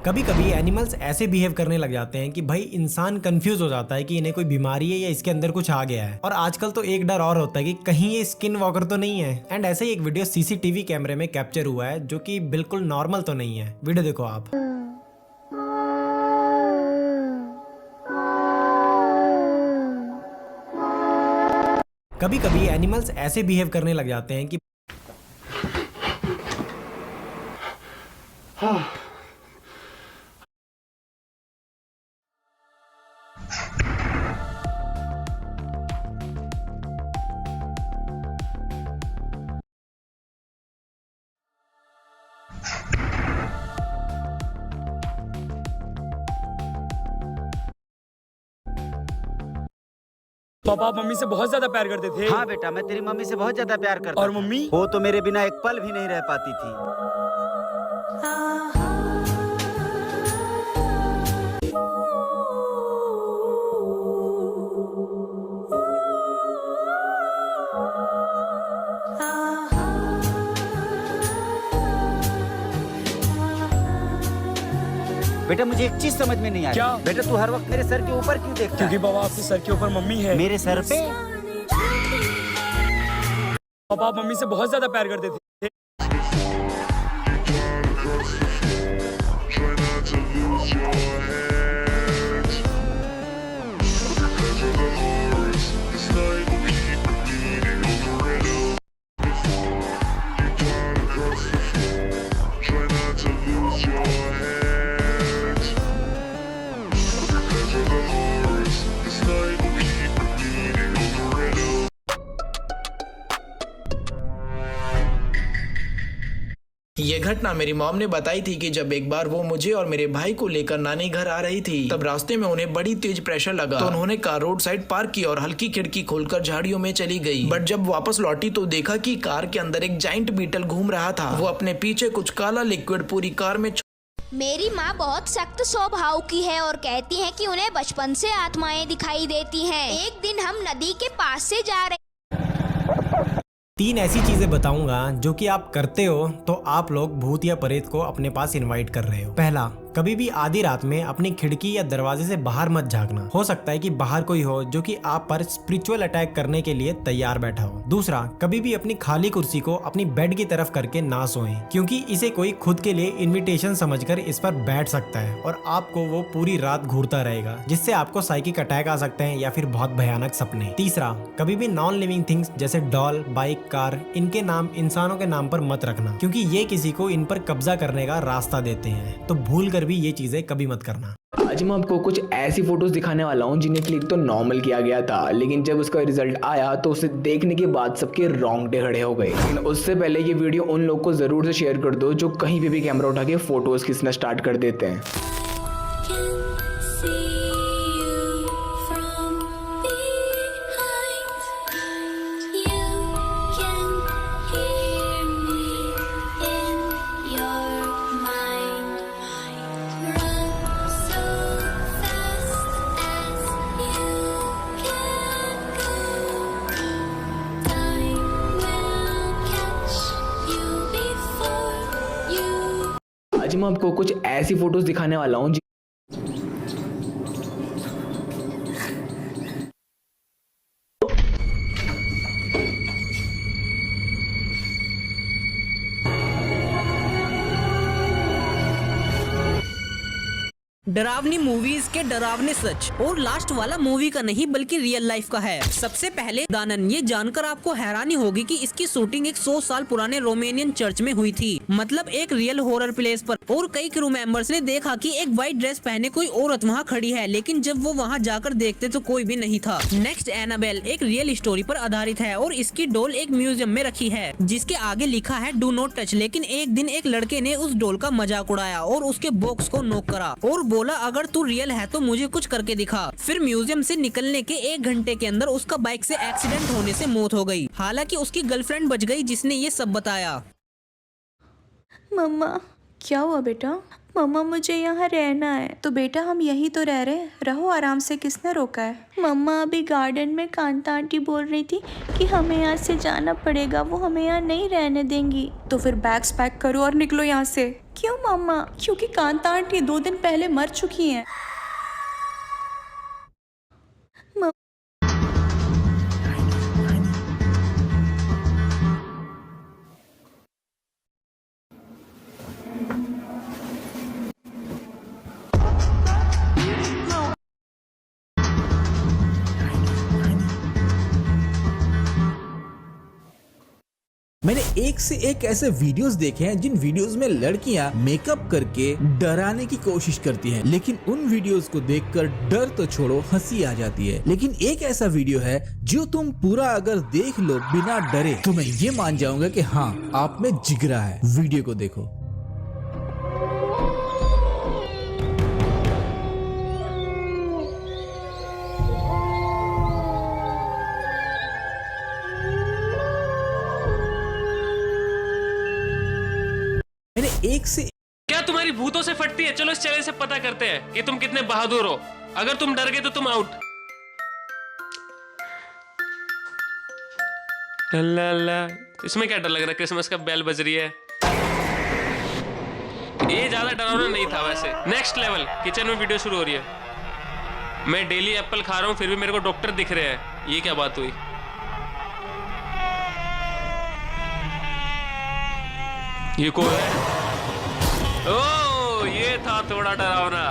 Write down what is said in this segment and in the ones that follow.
कभी कभी एनिमल्स ऐसे बिहेव करने लग जाते हैं कि भाई इंसान कंफ्यूज हो जाता है कि इन्हें कोई बीमारी है या इसके अंदर कुछ आ गया है। और आजकल तो एक डर और होता है कि कहीं ये स्किन वॉकर तो नहीं है। एंड ऐसे ही एक वीडियो सीसीटीवी कैमरे में कैप्चर हुआ है जो कि बिल्कुल नॉर्मल तो नहीं है। वीडियो देखो आप। कभी कभी एनिमल्स ऐसे बिहेव करने लग जाते हैं कि पापा आप मम्मी से बहुत ज्यादा प्यार करते थे। हाँ बेटा, मैं तेरी मम्मी से बहुत ज्यादा प्यार करता और था। मम्मी? वो तो मेरे बिना एक पल भी नहीं रह पाती थी। बेटा मुझे एक चीज समझ में नहीं आई। क्या? बेटा तू हर वक्त मेरे सर के ऊपर क्यों देखता क्योंकि है? बाबा आपके सर के ऊपर मम्मी है। मेरे सर पे? पापा आप मम्मी से बहुत ज्यादा प्यार करते थे। ये घटना मेरी मॉम ने बताई थी कि जब एक बार वो मुझे और मेरे भाई को लेकर नानी घर आ रही थी, तब रास्ते में उन्हें बड़ी तेज प्रेशर लगा तो उन्होंने कार रोड साइड पार्क की और हल्की खिड़की खोलकर झाड़ियों में चली गई। बट जब वापस लौटी तो देखा कि कार के अंदर एक जाइंट बीटल घूम रहा था। वो अपने पीछे कुछ काला लिक्विड पूरी कार में मेरी माँ बहुत सख्त स्वभाव की है और कहती है कि उन्हें बचपन से आत्माएं दिखाई देती हैं। एक दिन हम नदी के पास से जा रहे 3 ऐसी चीजें बताऊंगा जो कि आप करते हो तो आप लोग भूत या प्रेत को अपने पास इनवाइट कर रहे हो। पहला, कभी भी आधी रात में अपनी खिड़की या दरवाजे से बाहर मत झांकना। हो सकता है कि बाहर कोई हो जो कि आप पर स्पिरिचुअल अटैक करने के लिए तैयार बैठा हो। दूसरा, कभी भी अपनी खाली कुर्सी को अपनी बेड की तरफ करके ना सोएं, क्योंकि इसे कोई खुद के लिए इन्विटेशन समझकर इस पर बैठ सकता है और आपको वो पूरी रात घूरता रहेगा, जिससे आपको साइकिक अटैक आ सकते हैं या फिर बहुत भयानक सपने। तीसरा, कभी भी नॉन लिविंग थिंग्स जैसे डॉल, बाइक, कार, इनके नाम इंसानों के नाम पर मत रखना, क्योंकि ये किसी को इन पर कब्जा करने का रास्ता देते हैं। तो भूल कर भी ये चीजें कभी मत करना। आज मैं आपको कुछ ऐसी फोटोज दिखाने वाला हूँ जिन्हें क्लिक तो नॉर्मल किया गया था, लेकिन जब उसका रिजल्ट आया तो उसे देखने के बाद सबके रोंगटे खड़े हो गए। लेकिन उससे पहले ये वीडियो उन लोग को जरूर से शेयर कर दो जो कहीं पे भी कैमरा उठा के फोटोज खींचना स्टार्ट कर देते हैं। आज मैं आपको कुछ ऐसी फोटोज दिखाने वाला हूँ डरावनी मूवीज के डरावने सच। और लास्ट वाला मूवी का नहीं बल्कि रियल लाइफ का है। सबसे पहले दानन, ये जानकर आपको हैरानी होगी कि इसकी शूटिंग एक 100 साल पुराने रोमेनियन चर्च में हुई थी, मतलब एक रियल हॉरर प्लेस पर। और कई क्रू मेंबर्स ने देखा कि एक व्हाइट ड्रेस पहने कोई औरत वहाँ खड़ी है, लेकिन जब वो वहाँ जाकर देखते तो कोई भी नहीं था। नेक्स्ट, एनाबेल एक रियल स्टोरी पर आधारित है और इसकी डॉल एक म्यूजियम में रखी है जिसके आगे लिखा है डू नॉट टच। लेकिन एक दिन एक लड़के ने उस डॉल का मजाक उड़ाया और उसके बॉक्स को नॉक करा और बोला अगर तू रियल है तो मुझे कुछ करके दिखा। फिर म्यूजियम से निकलने के 1 घंटे के अंदर उसका बाइक से एक्सीडेंट होने से मौत हो गई। हालांकि उसकी गर्लफ्रेंड बच गई जिसने ये सब बताया। मम्मा, क्या हुआ बेटा? मम्मा मुझे यहाँ रहना है। तो बेटा हम यहीं तो रह रहे हैं, रहो आराम से, किसने रोका है? मम्मा अभी गार्डन में कांता आंटी बोल रही थी कि हमें यहाँ से जाना पड़ेगा, वो हमें यहाँ नहीं रहने देंगी। तो फिर बैग्स पैक करो और निकलो यहाँ से। क्यों मम्मा? क्योंकि कांता आंटी 2 दिन पहले मर चुकी हैं। मैंने एक से एक ऐसे वीडियोस देखे हैं जिन वीडियोस में लड़कियां मेकअप करके डराने की कोशिश करती हैं, लेकिन उन वीडियोस को देखकर डर तो छोड़ो हंसी आ जाती है। लेकिन एक ऐसा वीडियो है जो तुम पूरा अगर देख लो बिना डरे तो मैं ये मान जाऊंगा कि हाँ आप में जिगरा है। वीडियो को देखो। एक से क्या तुम्हारी भूतों से फटती है? चलो इस चेहरे से पता करते हैं कि तुम कितने बहादुर हो। अगर तुम डर गए तो तुम आउट। ला इसमें क्या डर लग रहा है? क्रिसमस का बेल बज रही है। ये ज्यादा डरावना नहीं था वैसे। Next level. किचन में वीडियो शुरू हो रही है। मैं डेली एप्पल खा रहा हूं फिर भी मेरे को डॉक्टर दिख रहे हैं। ये क्या बात हुई? ये कौन है? ओह ये था थोड़ा डरावना।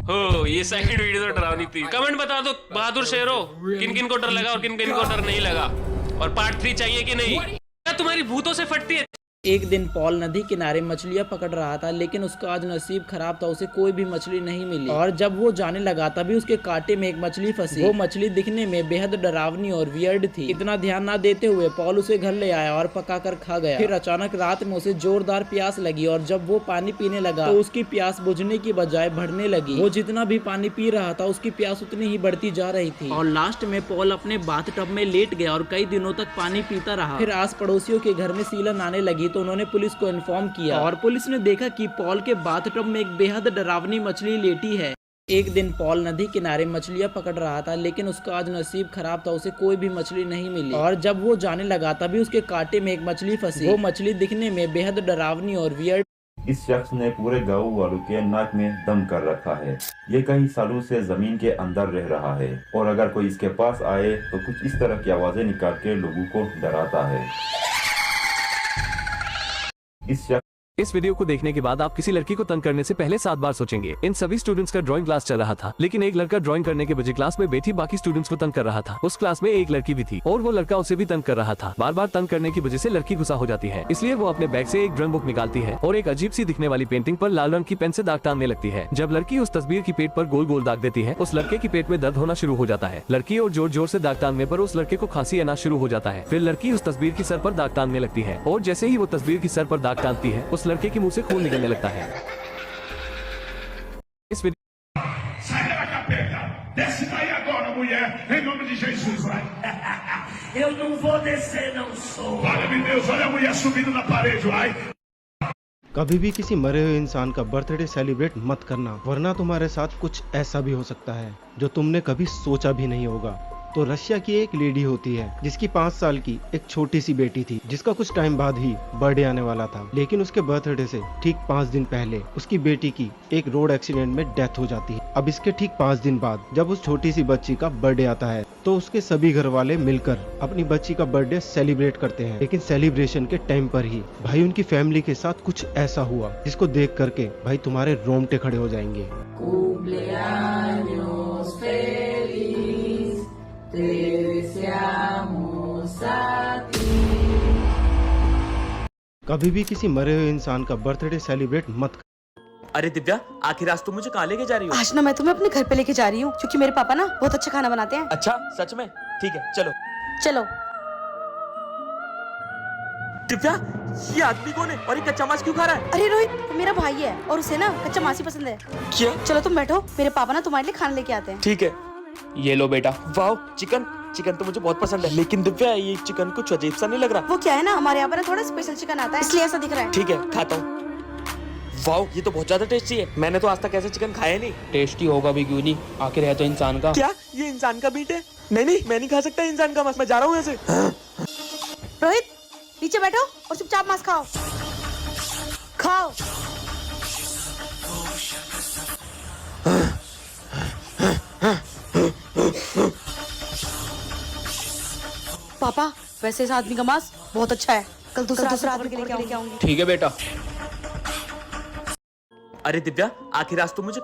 हो ये सेकंड वीडियो तो डरावनी थी। कमेंट बता दो बहादुर शेरों, किन किन को डर लगा और किन किन को डर नहीं लगा, और पार्ट 3 चाहिए कि नहीं। क्या तुम्हारी भूतों से फटती है? एक दिन पॉल नदी किनारे मछलियां पकड़ रहा था, लेकिन उसका आज नसीब खराब था, उसे कोई भी मछली नहीं मिली। और जब वो जाने लगा तभी उसके कांटे में एक मछली फंसी। वो मछली दिखने में बेहद डरावनी और वियर्ड थी। इतना ध्यान ना देते हुए पॉल उसे घर ले आया और पकाकर खा गया। फिर अचानक रात में उसे जोरदार प्यास लगी और जब वो पानी पीने लगा तो उसकी प्यास बुझने की बजाय बढ़ने लगी। वो जितना भी पानी पी रहा था उसकी प्यास उतनी ही बढ़ती जा रही थी। और लास्ट में पॉल अपने बाथटब में लेट गया और कई दिनों तक पानी पीता रहा। फिर आस पड़ोसियों के घर में सीलन आने लगी तो उन्होंने पुलिस को इन्फॉर्म किया और पुलिस ने देखा कि पॉल के बाथटब में एक बेहद डरावनी मछली लेटी है। एक दिन पॉल नदी किनारे मछलियां पकड़ रहा था, लेकिन उसका आज नसीब खराब था, उसे कोई भी मछली नहीं मिली। और जब वो जाने लगा तभी उसके कांटे में एक मछली फंसी। वो मछली दिखने में बेहद डरावनी और वियर्ड। इस शख्स ने पूरे गांव वालों के नाक में दम कर रखा है। ये कई सालों से जमीन के अंदर रह रहा है और अगर कोई इसके पास आए तो कुछ इस तरह की आवाजें निकाल के लोगों को डराता है। इस वीडियो को देखने के बाद आप किसी लड़की को तंग करने से पहले 7 बार सोचेंगे। इन सभी स्टूडेंट्स का ड्राइंग क्लास चल रहा था, लेकिन एक लड़का ड्राइंग करने के बजाय क्लास में बैठी बाकी स्टूडेंट्स को तंग कर रहा था। उस क्लास में एक लड़की भी थी और वो लड़का उसे भी तंग कर रहा था। बार बार तंग करने की वजह से लड़की गुस्सा हो जाती है, इसलिए वो अपने बैग से एक ड्राइंग बुक निकालती है और एक अजीब सी दिखने वाली पेंटिंग पर लाल रंग की पेन से दाग टांगने लगती है। जब लड़की उस तस्वीर की पेट पर गोल गोल दाग देती है, उस लड़के की पेट में दर्द होना शुरू हो जाता है। लड़की और जोर जोर से दाग टांगने पर उस लड़के को खांसी आना शुरू हो जाता है। फिर लड़की उस तस्वीर की सर पर दाग टांगने लगती है और जैसे ही वो तस्वीर की सर पर दाग टांगती है उस लड़के के मुंह से खून निकलने लगता है। इस Sai da capeta, desce daí agora, mulher, em nome de Jesus, vai. Eu não vou descer, não sou. Glória a Deus, olha a mulher subindo na parede, vai. कभी भी किसी मरे हुए इंसान का बर्थडे सेलिब्रेट मत करना, वरना तुम्हारे साथ कुछ ऐसा भी हो सकता है जो तुमने कभी सोचा भी नहीं होगा। तो रशिया की एक लेडी होती है जिसकी 5 साल की एक छोटी सी बेटी थी, जिसका कुछ टाइम बाद ही बर्थडे आने वाला था। लेकिन उसके बर्थडे से ठीक 5 दिन पहले उसकी बेटी की एक रोड एक्सीडेंट में डेथ हो जाती है। अब इसके ठीक 5 दिन बाद जब उस छोटी सी बच्ची का बर्थडे आता है तो उसके सभी घर वाले मिलकर अपनी बच्ची का बर्थडे सेलिब्रेट करते हैं। लेकिन सेलिब्रेशन के टाइम पर ही भाई उनकी फैमिली के साथ कुछ ऐसा हुआ जिसको देख करके भाई तुम्हारे रोंगटे खड़े हो जाएंगे। कभी भी किसी मरे हुए इंसान का बर्थडे सेलिब्रेट मत। अरे दिव्या, आखिर आज तुम मुझे कहाँ लेके जा रही हो? आज ना मैं तुम्हें अपने घर पे लेके जा रही हूँ, क्योंकि मेरे पापा ना बहुत अच्छा खाना बनाते हैं। अच्छा सच में? ठीक है चलो। चलो। दिव्या, ये आदमी कौन है और ये कच्चा मांस क्यों खा रहा है? अरे रोहित, मेरा भाई है और उसे ना कच्चा मांस ही पसंद है। क्या? चलो तुम बैठो, मेरे पापा ना तुम्हारे लिए खाना लेके आते हैं। ठीक है। ये लो बेटा। वाह चिकन, चिकन तो मुझे बहुत पसंद है, लेकिन दिव्या ये चिकन कुछ अजीब सा नहीं लग रहा। वो क्या है ना, हमारे यहाँ पर ना थोड़ा स्पेशल चिकन आता है, इसलिए ऐसा दिख रहा है। ठीक है, खाता हूँ। वाओ, ये तो बहुत ज्यादा टेस्टी है। मैंने तो आज तक ऐसे चिकन खाया नहीं। टेस्टी होगा भी क्यों नहीं, आखिर है तो इंसान का। क्या ये इंसान का मीट है? नहीं, मैं नहीं खा सकता इंसान का मांस। मैं जा रहा हूँ यहाँ से। रोहित, नीचे बैठो और चुपचाप मांस खाओ। खाओ। पापा, वैसे इस आदमी का मांस बहुत अच्छा है। कल दूसरा आदमी के लेके आऊंगी। ठीक है बेटा। अरे दिव्या, आखिर आज तो मुझे